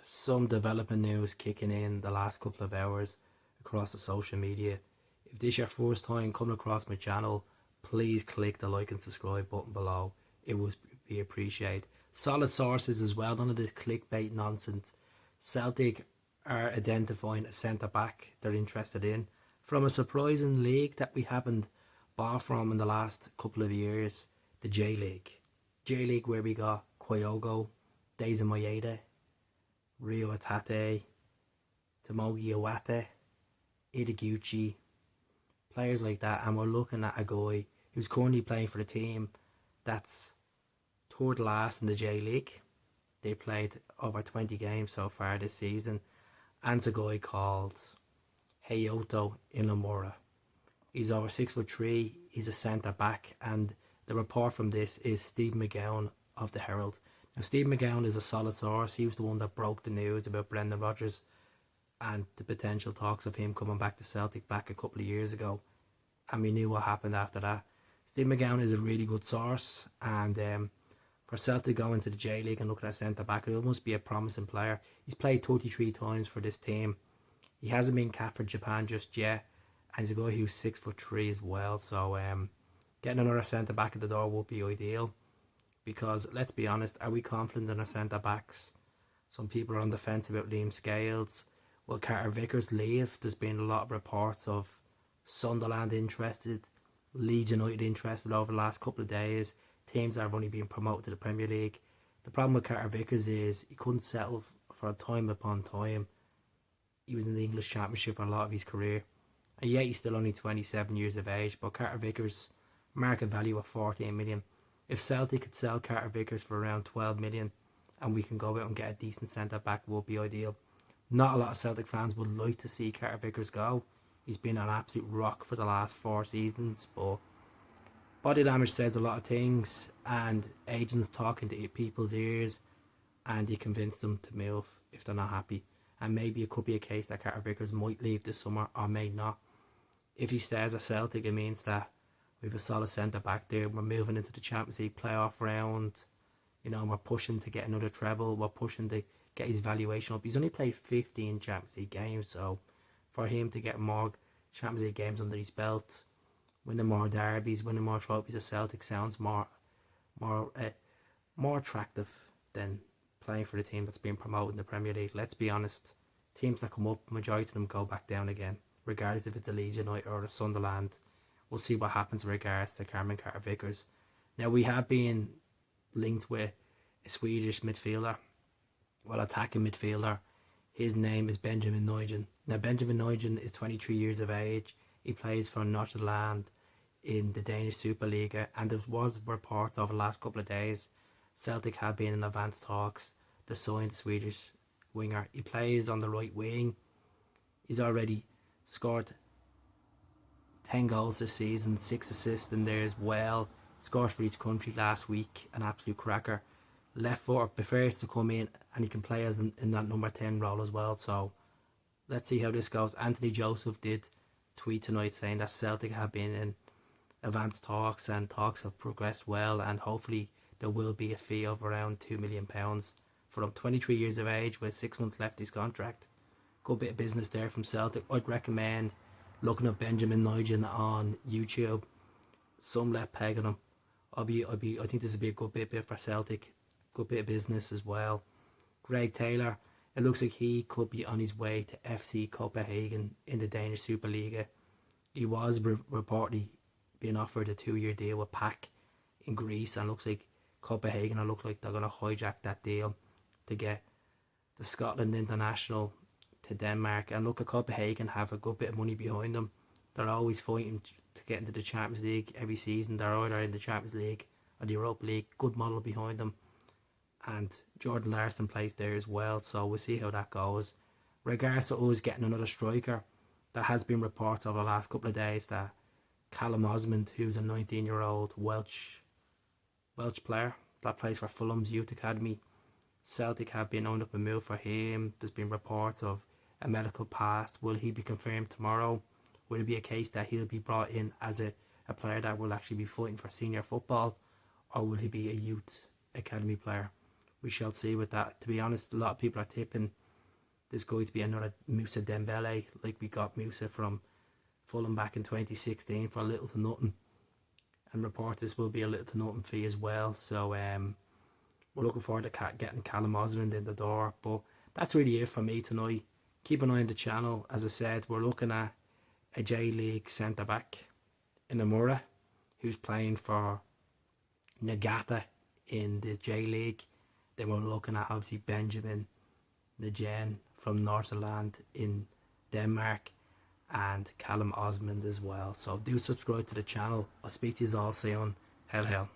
Some development news kicking in the last couple of hours across the social media. If this is your first time coming across my channel, please click the like and subscribe button below. It would be appreciated. Solid sources as well, none of this clickbait nonsense. Celtic are identifying a centre back they're interested in from a surprising league that we haven't bought from in the last couple of years, the J League. J League, where we got Kyogo, Daisy Maeda, Rio Atate, Tomogi Iwate, Ideguchi, players like that, and we're looking at a guy who's currently playing for the team that's third last in the J League. They played over 20 games so far this season, and it's a guy called Hayato Inamura. He's over 6'3", he's a centre back, and the report from this is Steve McGowan of the Herald. Now, Steve McGowan is a solid source. He was the one that broke the news about Brendan Rodgers and the potential talks of him coming back to Celtic back a couple of years ago, and we knew what happened after that. Steve McGowan is a really good source, and for Celtic going to the J League and looking at centre back, it must be a promising player. He's played 33 times for this team. He hasn't been capped for Japan just yet, and he's a guy who's 6'3" as well. So getting another centre back at the door would be ideal, because let's be honest, are we confident in our centre backs? Some people are on the fence about Liam Scales. Will CarterVickers leave? There's been a lot of reports of Sunderland interested, Leeds United interested over the last couple of days. Teams that have only been promoted to the Premier League. The problem with CarterVickers is he couldn't settle for time upon time. He was in the English Championship for a lot of his career, and yet he's still only 27 years of age. But CarterVickers' market value of 14 million. If Celtic could sell CarterVickers for around 12 million, and we can go out and get a decent centre back, would be ideal. Not a lot of Celtic fans would like to see CarterVickers go. He's been an absolute rock for the last 4 seasons, but body language says a lot of things, and agents talking to people's ears, and you convince them to move if they're not happy. And maybe it could be a case that CarterVickers might leave this summer or may not. If he stays at Celtic, it means that we have a solid centre back there. We're moving into the Champions League playoff round. You know, we're pushing to get another treble. We're pushing to get his valuation up. He's only played 15 Champions League games, so for him to get more Champions League games under his belt, winning more derbies, winning more trophies at Celtic sounds more attractive than playing for the team that's being promoted in the Premier League. Let's be honest, teams that come up, majority of them go back down again, regardless if it's a Leeds United or a Sunderland. We'll see what happens in regards to CarterVickers. Now, we have been linked with a Swedish midfielder, attacking midfielder. His name is Benjamin Nygren. Now, Benjamin Nygren is 23 years of age. He plays for Nordsjælland in the Danish Superliga, and there was reports over the last couple of days Celtic have been in advanced talks to sign the Swedish winger. He plays on the right wing. He's already scored 10 goals this season, 6 assists in there as well. Scored for his country last week, an absolute cracker. Left footer, prefers to come in, and he can play as in that number 10 role as well. So let's see how this goes. Anthony Joseph did tweet tonight saying that Celtic have been in advanced talks, and talks have progressed well, and hopefully there will be a fee of around £2 million for him. 23 years of age with 6 months left his contract. Good bit of business there from Celtic. I'd recommend looking at Benjamin Nygren on YouTube. Some left peg on him. I think this would be a good bit for Celtic. Good bit of business as well. Greg Taylor, it looks like he could be on his way to FC Copenhagen in the Danish Superliga. He was reportedly being offered a 2-year deal with PAC in Greece, and looks like Copenhagen look like they're going to hijack that deal to get the Scotland international to Denmark. And look, at Copenhagen have a good bit of money behind them. They're always fighting to get into the Champions League every season. They're either in the Champions League or the Europa League. Good model behind them. And Jordan Larson plays there as well, so we'll see how that goes. Regards to us getting another striker, there has been reports over the last couple of days that Callum Osmond, who's a 19-year-old Welsh player that plays for Fulham's youth academy, Celtic have been on up a move for him. There's been reports of a medical past. Will he be confirmed tomorrow? Will it be a case that he'll be brought in as a player that will actually be fighting for senior football, or will he be a youth academy player? we shall see with that. To be honest, a lot of people are tipping there's going to be another Moussa Dembele, like we got Moussa from Fulham back in 2016 for little to nothing, and report this will be a little to nothing fee as well. So we're looking forward to getting Callum Osmond in the door. But that's really it for me tonight. Keep an eye on the channel. As I said, we're looking at a J League centre back, Inamura, who's playing for Nagata in the J League. Then we're looking at obviously Benjamin Nygren from Nordsjælland in Denmark, and Callum Osmond as well. So do subscribe to the channel. I'll speak to you all soon. Hell.